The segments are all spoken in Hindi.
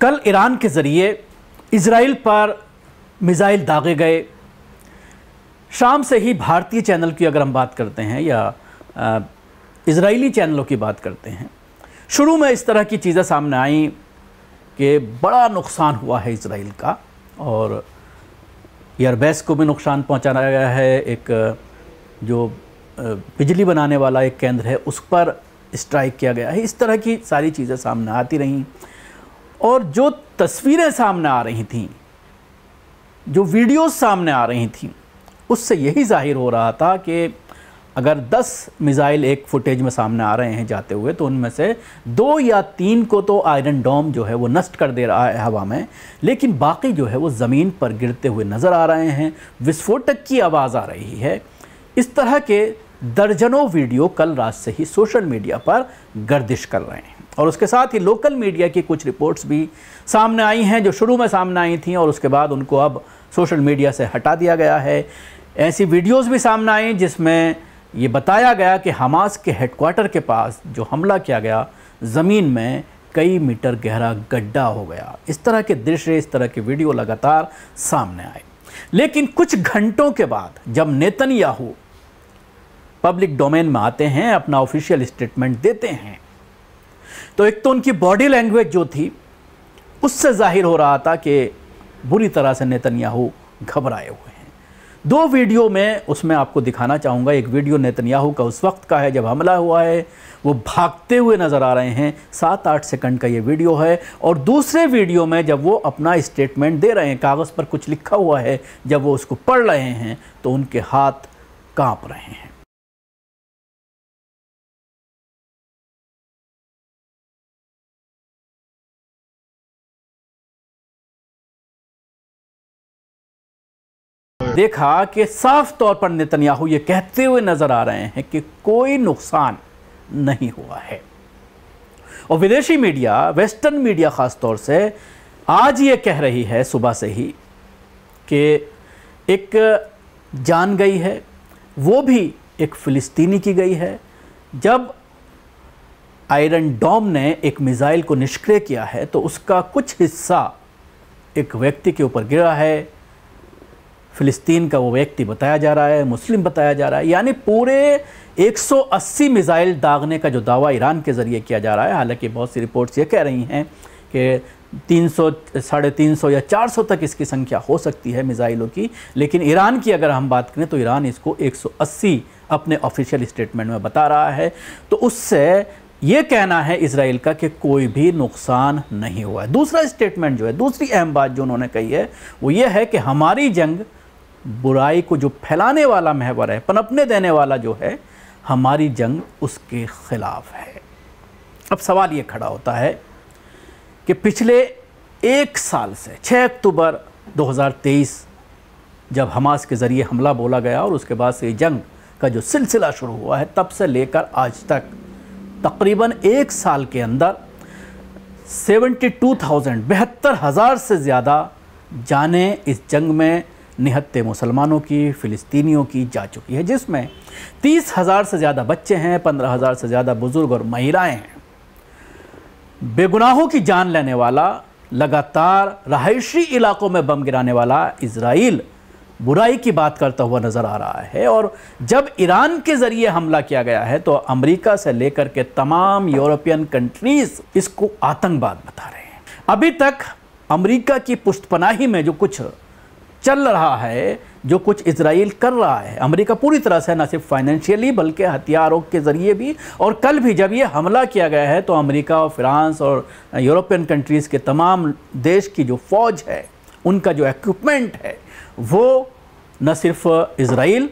कल ईरान के ज़रिए इजराइल पर मिसाइल दागे गए। शाम से ही भारतीय चैनल की अगर हम बात करते हैं या इजरायली चैनलों की बात करते हैं, शुरू में इस तरह की चीज़ें सामने आई कि बड़ा नुकसान हुआ है इजराइल का और एयरबेस को भी नुकसान पहुंचाया गया है। एक जो बिजली बनाने वाला एक केंद्र है उस पर स्ट्राइक किया गया है। इस तरह की सारी चीज़ें सामने आती रहीं और जो तस्वीरें सामने आ रही थीं, जो वीडियोस सामने आ रही थीं, उससे यही जाहिर हो रहा था कि अगर 10 मिसाइल एक फुटेज में सामने आ रहे हैं जाते हुए, तो उनमें से 2 या 3 को तो आयरन डोम जो है वो नष्ट कर दे रहा है हवा में, लेकिन बाकी जो है वो ज़मीन पर गिरते हुए नज़र आ रहे हैं। विस्फोटक की आवाज़ आ रही है। इस तरह के दर्जनों वीडियो कल रात से ही सोशल मीडिया पर गर्दिश कर रहे हैं और उसके साथ ही लोकल मीडिया की कुछ रिपोर्ट्स भी सामने आई हैं जो शुरू में सामने आई थीं और उसके बाद उनको अब सोशल मीडिया से हटा दिया गया है। ऐसी वीडियोस भी सामने आई जिसमें ये बताया गया कि हमास के हेडक्वार्टर के पास जो हमला किया गया, ज़मीन में कई मीटर गहरा गड्ढा हो गया। इस तरह के दृश्य, इस तरह के वीडियो लगातार सामने आए। लेकिन कुछ घंटों के बाद जब नेतन्याहू पब्लिक डोमेन में आते हैं, अपना ऑफिशियल स्टेटमेंट देते हैं, तो एक तो उनकी बॉडी लैंग्वेज जो थी उससे जाहिर हो रहा था कि बुरी तरह से नेतन्याहू घबराए हुए हैं। 2 वीडियो में उसमें आपको दिखाना चाहूँगा। एक वीडियो नेतन्याहू का उस वक्त का है जब हमला हुआ है, वो भागते हुए नज़र आ रहे हैं, 7-8 सेकंड का ये वीडियो है। और दूसरे वीडियो में जब वो अपना स्टेटमेंट दे रहे हैं, कागज़ पर कुछ लिखा हुआ है, जब वो उसको पढ़ रहे हैं तो उनके हाथ काँप रहे हैं। देखा कि साफ तौर पर नेतन्याहू ये कहते हुए नजर आ रहे हैं कि कोई नुकसान नहीं हुआ है। और विदेशी मीडिया, वेस्टर्न मीडिया खास तौर से आज ये कह रही है सुबह से ही कि एक जान गई है, वो भी एक फ़िलिस्तीनी की गई है। जब आयरन डोम ने एक मिसाइल को निष्क्रिय किया है तो उसका कुछ हिस्सा एक व्यक्ति के ऊपर गिरा है। फ़िलिस्तीन का वो व्यक्ति बताया जा रहा है, मुस्लिम बताया जा रहा है। यानी पूरे 180 मिसाइल दागने का जो दावा ईरान के ज़रिए किया जा रहा है, हालांकि बहुत सी रिपोर्ट्स ये कह रही हैं कि 300, 350 या 400 तक इसकी संख्या हो सकती है मिसाइलों की, लेकिन ईरान की अगर हम बात करें तो ईरान इसको 180 अपने ऑफिशियल स्टेटमेंट में बता रहा है। तो उससे ये कहना है इजराइल का कि कोई भी नुकसान नहीं हुआ है। दूसरा स्टेटमेंट जो है, दूसरी अहम बात जो उन्होंने कही है वो ये है कि हमारी जंग बुराई को जो फैलाने वाला महवर है, पनपने देने वाला जो है, हमारी जंग उसके खिलाफ है। अब सवाल ये खड़ा होता है कि पिछले 1 साल से 6 अक्टूबर 2023 जब हमास के ज़रिए हमला बोला गया और उसके बाद से जंग का जो सिलसिला शुरू हुआ है, तब से लेकर आज तक तकरीबन 1 साल के अंदर 72,000 से ज़्यादा जानें इस जंग में निहत्ते मुसलमानों की, फ़िलिस्तीनियों की जा चुकी है, जिसमें 30,000 से ज़्यादा बच्चे हैं, 15,000 से ज़्यादा बुज़ुर्ग और महिलाएं हैं। बेगुनाहों की जान लेने वाला, लगातार रहायशी इलाकों में बम गिराने वाला इजराइल बुराई की बात करता हुआ नज़र आ रहा है। और जब ईरान के ज़रिए हमला किया गया है तो अमेरिका से लेकर के तमाम यूरोपियन कंट्रीज़ इसको आतंकवाद बता रहे हैं। अभी तक अमेरिका की पुष्टपनाही में जो कुछ चल रहा है, जो कुछ इजराइल कर रहा है, अमेरिका पूरी तरह से न सिर्फ फाइनेंशियली बल्कि हथियारों के ज़रिए भी, और कल भी जब ये हमला किया गया है तो अमेरिका और फ्रांस और यूरोपियन कंट्रीज़ के तमाम देश की जो फ़ौज है, उनका जो इक्विपमेंट है, वो न सिर्फ इजराइल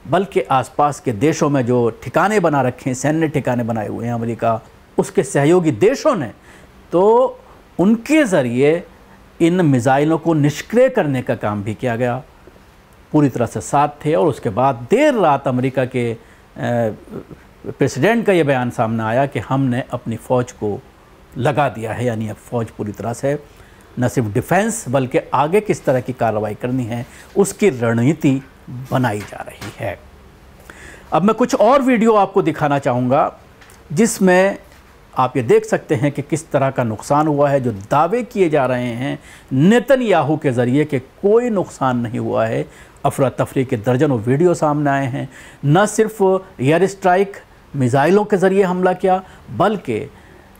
बल्कि आसपास के देशों में जो ठिकाने बना रखे हैं, सैन्य ठिकाने बनाए हुए हैं अमेरिका, उसके सहयोगी देशों ने, तो उनके ज़रिए इन मिसाइलों को निष्क्रिय करने का काम भी किया गया। पूरी तरह से साथ थे। और उसके बाद देर रात अमेरिका के प्रेसिडेंट का ये बयान सामने आया कि हमने अपनी फ़ौज को लगा दिया है, यानी अब फ़ौज पूरी तरह से न सिर्फ डिफेंस बल्कि आगे किस तरह की कार्रवाई करनी है उसकी रणनीति बनाई जा रही है। अब मैं कुछ और वीडियो आपको दिखाना चाहूँगा जिसमें आप ये देख सकते हैं कि किस तरह का नुकसान हुआ है। जो दावे किए जा रहे हैं नेतन्याहू के ज़रिए कि कोई नुकसान नहीं हुआ है, अफरा तफरी के दर्जनों वीडियो सामने आए हैं। न सिर्फ एयर स्ट्राइक मिसाइलों के ज़रिए हमला किया, बल्कि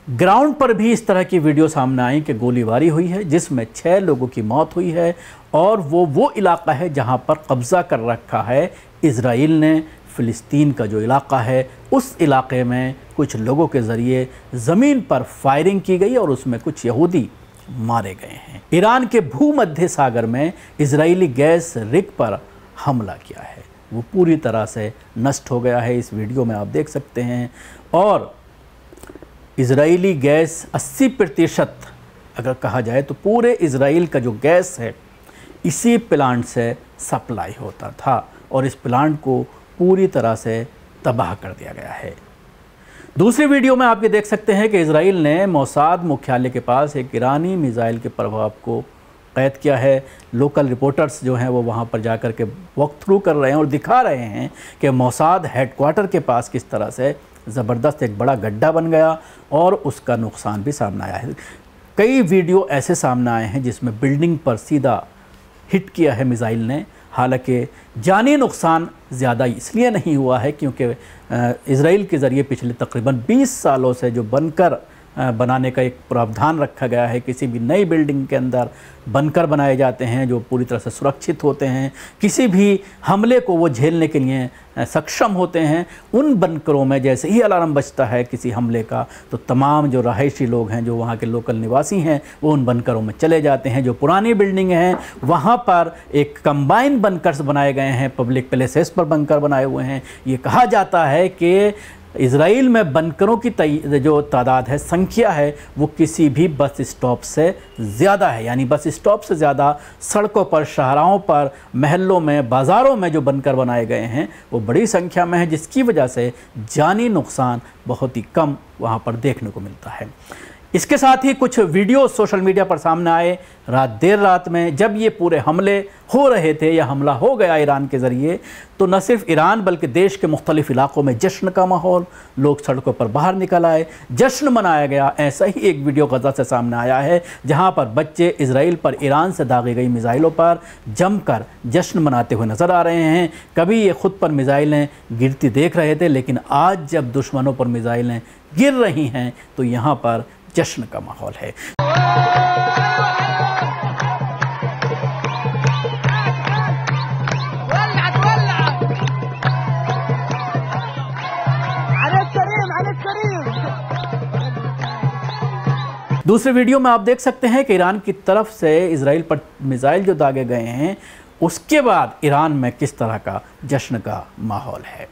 ग्राउंड पर भी इस तरह की वीडियो सामने आई कि गोलीबारी हुई है जिसमें 6 लोगों की मौत हुई है। और वो इलाका है जहां पर कब्ज़ा कर रखा है इजराइल ने। फ़िलिस्तीन का जो इलाका है उस इलाके में कुछ लोगों के ज़रिए ज़मीन पर फायरिंग की गई और उसमें कुछ यहूदी मारे गए हैं। ईरान के भूमध्य सागर में इजरायली गैस रिग पर हमला किया है, वो पूरी तरह से नष्ट हो गया है। इस वीडियो में आप देख सकते हैं। और इजरायली गैस 80% अगर कहा जाए तो पूरे इजराइल का जो गैस है इसी प्लांट से सप्लाई होता था और इस प्लांट को पूरी तरह से तबाह कर दिया गया है। दूसरी वीडियो में आप ये देख सकते हैं कि इजराइल ने मोसाद मुख्यालय के पास एक ईरानी मिसाइल के प्रभाव को कैद किया है। लोकल रिपोर्टर्स जो हैं वो वहाँ पर जाकर के वॉक थ्रू कर रहे हैं और दिखा रहे हैं कि मोसाद हेडक्वार्टर के पास किस तरह से ज़बरदस्त एक बड़ा गड्ढा बन गया और उसका नुकसान भी सामने आया है। कई वीडियो ऐसे सामने आए हैं जिसमें बिल्डिंग पर सीधा हिट किया है मिसाइल ने। हालांकि जानी नुकसान ज़्यादा इसलिए नहीं हुआ है क्योंकि इजराइल के ज़रिए पिछले तकरीबन 20 सालों से जो बनकर बनाने का एक प्रावधान रखा गया है, किसी भी नई बिल्डिंग के अंदर बनकर बनाए जाते हैं जो पूरी तरह से सुरक्षित होते हैं, किसी भी हमले को वो झेलने के लिए सक्षम होते हैं। उन बनकरों में जैसे ही अलार्म बजता है किसी हमले का तो तमाम जो रहायशी लोग हैं, जो वहाँ के लोकल निवासी हैं, वो उन बनकरों में चले जाते हैं। जो पुरानी बिल्डिंग हैं वहाँ पर एक कंबाइन बंकर्स बनाए गए हैं, पब्लिक प्लेसेस पर बंकर बनाए हुए हैं। ये कहा जाता है कि इजराइल में बंकरों की जो तादाद है, संख्या है, वो किसी भी बस स्टॉप से ज़्यादा है। यानी बस स्टॉप से ज़्यादा सड़कों पर, शाहराहों पर, महल्लों में, बाज़ारों में जो बंकर बनाए गए हैं वो बड़ी संख्या में है, जिसकी वजह से जानी नुकसान बहुत ही कम वहाँ पर देखने को मिलता है। इसके साथ ही कुछ वीडियो सोशल मीडिया पर सामने आए देर रात में, जब ये पूरे हमले हो रहे थे या हमला हो गया ईरान के ज़रिए, तो न सिर्फ ईरान बल्कि देश के मुख्तलिफ़ इलाक़ों में जश्न का माहौल, लोग सड़कों पर बाहर निकल आए, जश्न मनाया गया। ऐसा ही एक वीडियो गज़ा से सामने आया है जहाँ पर बच्चे इजराइल पर ईरान से दागी गई मिसाइलों पर जमकर जश्न मनाते हुए नज़र आ रहे हैं। कभी ये ख़ुद पर मिसाइलें गिरती देख रहे थे, लेकिन आज जब दुश्मनों पर मिसाइलें गिर रही हैं तो यहाँ पर जश्न का माहौल है। दूसरे वीडियो में आप देख सकते हैं कि ईरान की तरफ से इजराइल पर मिसाइल जो दागे गए हैं उसके बाद ईरान में किस तरह का जश्न का माहौल है।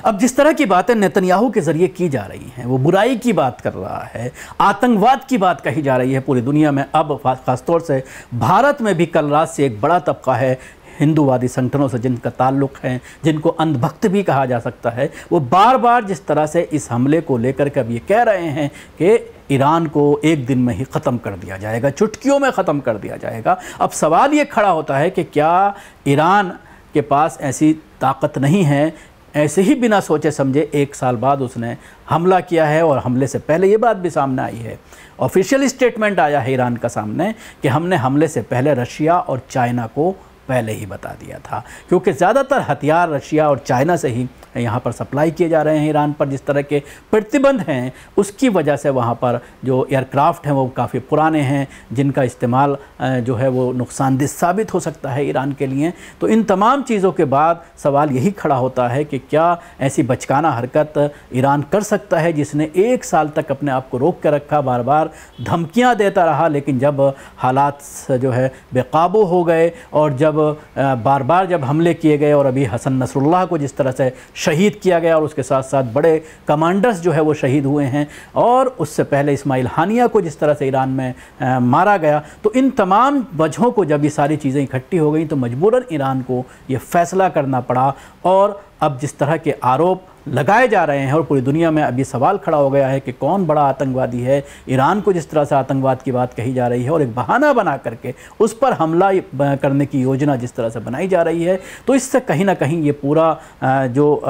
अब जिस तरह की बातें नेतन्याहू के ज़रिए की जा रही हैं, वो बुराई की बात कर रहा है, आतंकवाद की बात कही जा रही है पूरी दुनिया में। अब ख़ासतौर से भारत में भी कल रात से एक बड़ा तबका है हिंदूवादी संगठनों से जिनका ताल्लुक़ है, जिनको अंधभक्त भी कहा जा सकता है, वो बार बार जिस तरह से इस हमले को लेकर के अब ये कह रहे हैं कि ईरान को एक दिन में ही ख़त्म कर दिया जाएगा, चुटकियों में ख़त्म कर दिया जाएगा। अब सवाल ये खड़ा होता है कि क्या ईरान के पास ऐसी ताकत नहीं है? ऐसे ही बिना सोचे समझे 1 साल बाद उसने हमला किया है और हमले से पहले ये बात भी सामने आई है, ऑफिशियल स्टेटमेंट आया है ईरान का सामने कि हमने हमले से पहले रशिया और चाइना को पहले ही बता दिया था, क्योंकि ज़्यादातर हथियार रशिया और चाइना से ही यहाँ पर सप्लाई किए जा रहे हैं। ईरान पर जिस तरह के प्रतिबंध हैं उसकी वजह से वहाँ पर जो एयरक्राफ्ट हैं वो काफ़ी पुराने हैं, जिनका इस्तेमाल जो है वो नुकसानदेह साबित हो सकता है ईरान के लिए। तो इन तमाम चीज़ों के बाद सवाल यही खड़ा होता है कि क्या ऐसी बचकाना हरकत ईरान कर सकता है, जिसने 1 साल तक अपने आप को रोक कर रखा, बार बार धमकियाँ देता रहा, लेकिन जब हालात जो है बेकाबू हो गए और जब जब बार बार जब हमले किए गए और अभी हसन नसरुल्लाह को जिस तरह से शहीद किया गया और उसके साथ साथ बड़े कमांडर्स जो है वो शहीद हुए हैं, और उससे पहले इस्माइल हानिया को जिस तरह से ईरान में मारा गया, तो इन तमाम वजहों को जब ये सारी चीज़ें इकट्ठी हो गई तो मजबूरन ईरान को ये फ़ैसला करना पड़ा। और अब जिस तरह के आरोप लगाए जा रहे हैं और पूरी दुनिया में अभी सवाल खड़ा हो गया है कि कौन बड़ा आतंकवादी है, ईरान को जिस तरह से आतंकवाद की बात कही जा रही है और एक बहाना बना करके उस पर हमला करने की योजना जिस तरह से बनाई जा रही है, तो इससे कहीं ना कहीं ये पूरा जो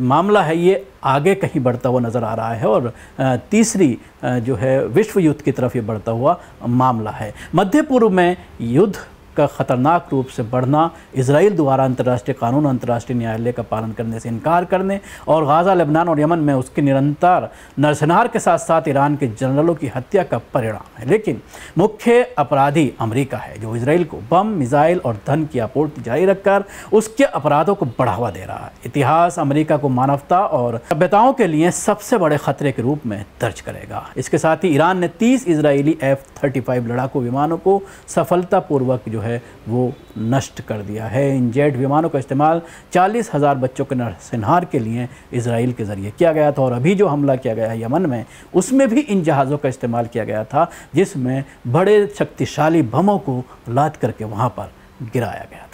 मामला है ये आगे कहीं बढ़ता हुआ नज़र आ रहा है और तीसरी जो है विश्व युद्ध की तरफ ये बढ़ता हुआ मामला है। मध्य पूर्व में युद्ध का ख़तरनाक रूप से बढ़ना, इजराइल द्वारा अंतर्राष्ट्रीय कानून और अंतर्राष्ट्रीय न्यायालय का पालन करने से इनकार करने और गाज़ा, लेबनान और यमन में उसके निरंतर नरसंहार के साथ साथ ईरान के जनरलों की हत्या का परिणाम है। लेकिन मुख्य अपराधी अमेरिका है, जो इजराइल को बम, मिसाइल और धन की आपूर्ति जारी रखकर उसके अपराधों को बढ़ावा दे रहा है। इतिहास अमेरिका को मानवता और सभ्यताओं के लिए सबसे बड़े खतरे के रूप में दर्ज करेगा। इसके साथ ही ईरान ने 30 इजरायली F-35 लड़ाकू विमानों को सफलतापूर्वक जो है वो नष्ट कर दिया है। इन जेट विमानों का इस्तेमाल 40,000 बच्चों के नरसंहार के लिए इजराइल के ज़रिए किया गया था और अभी जो हमला किया गया है यमन में, उसमें भी इन जहाज़ों का इस्तेमाल किया गया था, जिसमें बड़े शक्तिशाली बमों को लाद करके वहाँ पर गिराया गया था।